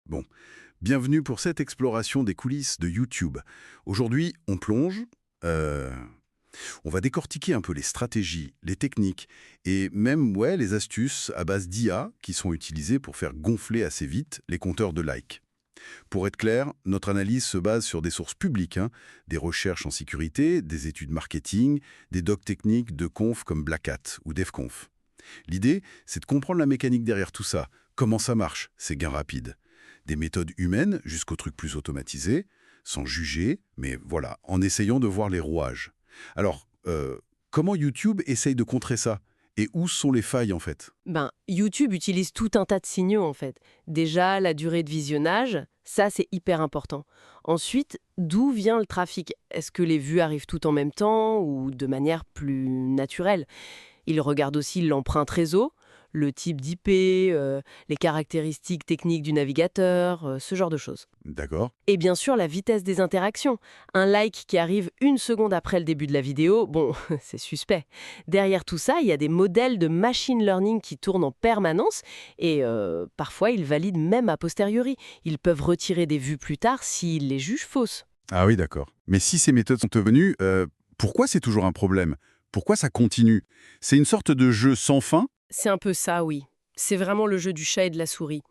Bon, bienvenue pour cette exploration des coulisses de YouTube. Aujourd'hui, on plonge, euh, on va décortiquer un peu les stratégies, les techniques et même les astuces à base d'IA qui sont utilisées pour faire gonfler assez vite les compteurs de likes. Pour être clair, notre analyse se base sur des sources publiques, des recherches en sécurité, des études marketing, des docs techniques de confs comme Black Hat ou DevConf. L'idée, c'est de comprendre la mécanique derrière tout ça, comment ça marche, ces gains rapides. Des méthodes humaines jusqu'aux trucs plus automatisés, sans juger, mais voilà, en essayant de voir les rouages. Alors, comment YouTube essaye de contrer ça? Et où sont les failles en fait? YouTube utilise tout un tas de signaux en fait. Déjà, la durée de visionnage, ça c'est hyper important. Ensuite, d'où vient le trafic? Est-ce que les vues arrivent toutes en même temps ou de manière plus naturelle? Il regarde aussi l'empreinte réseau, le type d'IP, les caractéristiques techniques du navigateur, ce genre de choses. D'accord. Et bien sûr, la vitesse des interactions. Un like qui arrive une seconde après le début de la vidéo, bon, c'est suspect. Derrière tout ça, il y a des modèles de machine learning qui tournent en permanence et parfois ils valident même a posteriori. Ils peuvent retirer des vues plus tard s'ils les jugent fausses. Ah oui, d'accord. Mais si ces méthodes sont devenues, pourquoi c'est toujours un problème? Pourquoi ça continue? C'est une sorte de jeu sans fin? C'est un peu ça, oui. C'est vraiment le jeu du chat et de la souris.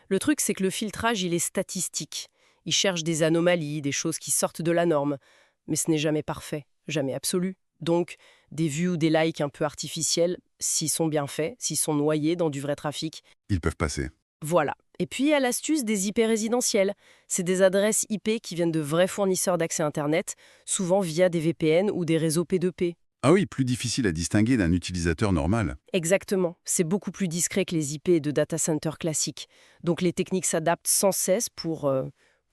Le truc, c'est que le filtrage, il est statistique. Il cherche des anomalies, des choses qui sortent de la norme. Mais ce n'est jamais parfait, jamais absolu. Donc, des vues ou des likes un peu artificiels, s'ils sont bien faits, s'ils sont noyés dans du vrai trafic, Ils peuvent passer. voilà. Et puis, il y a l'astuce des IP résidentiels. C'est des adresses IP qui viennent de vrais fournisseurs d'accès Internet, souvent via des VPN ou des réseaux P2P. Ah oui, plus difficile à distinguer d'un utilisateur normal. Exactement. C'est beaucoup plus discret que les IP de data center classiques. Donc les techniques s'adaptent sans cesse pour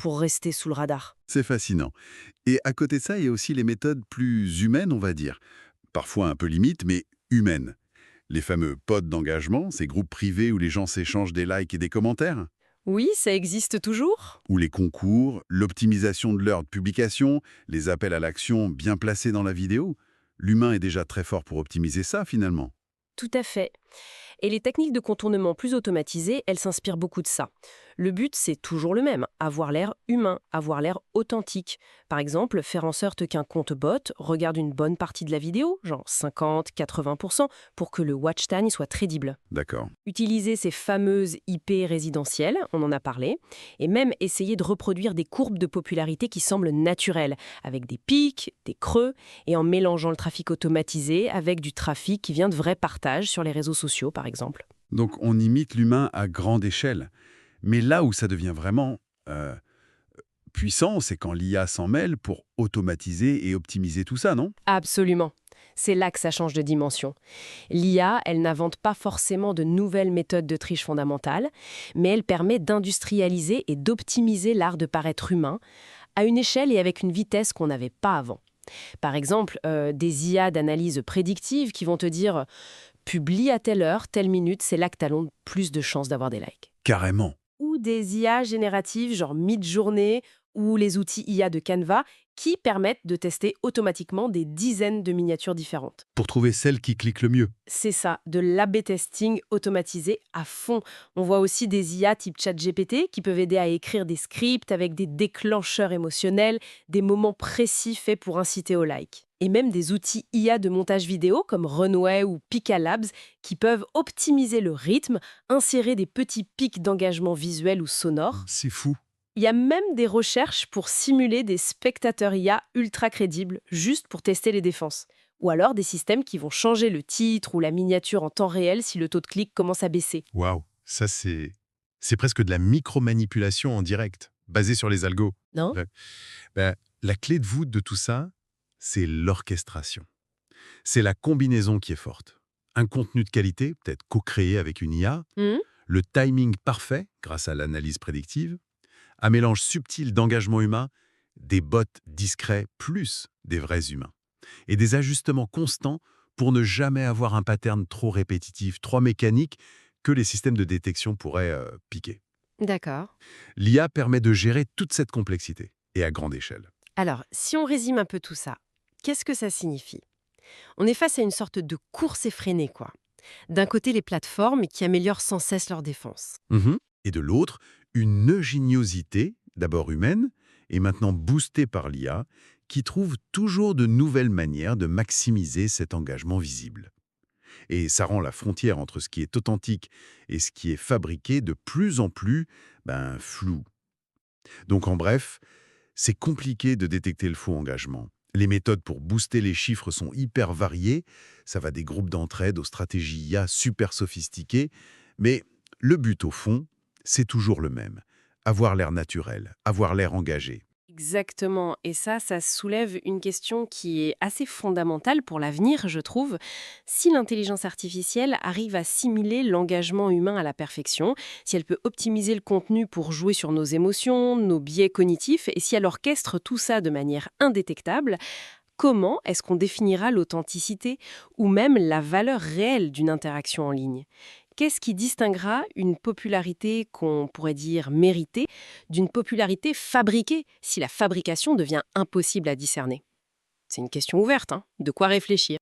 rester sous le radar. C'est fascinant. Et à côté de ça, il y a aussi les méthodes plus humaines, on va dire. Parfois un peu limites, mais humaines. Les fameux pods d'engagement, ces groupes privés où les gens s'échangent des likes et des commentaires. Oui, ça existe toujours. Ou les concours, l'optimisation de l'heure de publication, les appels à l'action bien placés dans la vidéo. L'humain est déjà très fort pour optimiser ça, finalement. Tout à fait. Et les techniques de contournement plus automatisées, elles s'inspirent beaucoup de ça. Le but, c'est toujours le même, avoir l'air humain, avoir l'air authentique. Par exemple, faire en sorte qu'un compte bot regarde une bonne partie de la vidéo, genre 50-80%, pour que le watch time soit crédible. D'accord. Utiliser ces fameuses IP résidentielles, on en a parlé, et même essayer de reproduire des courbes de popularité qui semblent naturelles, avec des pics, des creux, et en mélangeant le trafic automatisé avec du trafic qui vient de vrais partages sur les réseaux sociaux, par exemple. Donc on imite l'humain à grande échelle. Mais là où ça devient vraiment puissant, c'est quand l'IA s'en mêle pour automatiser et optimiser tout ça, non? Absolument. C'est là que ça change de dimension. L'IA, elle n'invente pas forcément de nouvelles méthodes de triche fondamentales, mais elle permet d'industrialiser et d'optimiser l'art de paraître humain à une échelle et avec une vitesse qu'on n'avait pas avant. Par exemple, des IA d'analyse prédictive qui vont te dire publie à telle heure, telle minute, c'est là que tu as le plus de chances d'avoir des likes. Carrément. Ou des IA génératives, genre Midjourney ou les outils IA de Canva, qui permettent de tester automatiquement des dizaines de miniatures différentes. Pour trouver celle qui clique le mieux. C'est ça, de l'A/B testing automatisé à fond. On voit aussi des IA type ChatGPT qui peuvent aider à écrire des scripts avec des déclencheurs émotionnels, des moments précis faits pour inciter au like. Et même des outils IA de montage vidéo comme Runway ou Pika Labs qui peuvent optimiser le rythme, insérer des petits pics d'engagement visuel ou sonore. C'est fou. Il y a même des recherches pour simuler des spectateurs IA ultra crédibles, juste pour tester les défenses. Ou alors des systèmes qui vont changer le titre ou la miniature en temps réel si le taux de clic commence à baisser. Waouh, ça c'est presque de la micromanipulation en direct, basée sur les algos. Non? Ouais. La clé de voûte de tout ça, c'est l'orchestration. C'est la combinaison qui est forte. Un contenu de qualité, peut-être co-créé avec une IA, Hmm. le timing parfait grâce à l'analyse prédictive, un mélange subtil d'engagement humain, des bots discrets plus des vrais humains, et des ajustements constants pour ne jamais avoir un pattern trop répétitif, trop mécanique que les systèmes de détection pourraient piquer. D'accord. L'IA permet de gérer toute cette complexité, et à grande échelle. Alors, si on résume un peu tout ça, qu'est-ce que ça signifie? On est face à une sorte de course effrénée, quoi. D'un côté, les plateformes qui améliorent sans cesse leur défense. Et de l'autre, Une ingéniosité, d'abord humaine, et maintenant boostée par l'IA, qui trouve toujours de nouvelles manières de maximiser cet engagement visible. Et ça rend la frontière entre ce qui est authentique et ce qui est fabriqué de plus en plus floue. Donc en bref, c'est compliqué de détecter le faux engagement. Les méthodes pour booster les chiffres sont hyper variées, ça va des groupes d'entraide aux stratégies IA super sophistiquées, mais le but au fond, c'est toujours le même. Avoir l'air naturel, avoir l'air engagé. Exactement. Et ça soulève une question qui est assez fondamentale pour l'avenir, je trouve. Si l'intelligence artificielle arrive à simuler l'engagement humain à la perfection, si elle peut optimiser le contenu pour jouer sur nos émotions, nos biais cognitifs, et si elle orchestre tout ça de manière indétectable, comment est-ce qu'on définira l'authenticité ou même la valeur réelle d'une interaction en ligne? Qu'est-ce qui distinguera une popularité qu'on pourrait dire méritée d'une popularité fabriquée si la fabrication devient impossible à discerner? C'est une question ouverte, hein, de quoi réfléchir.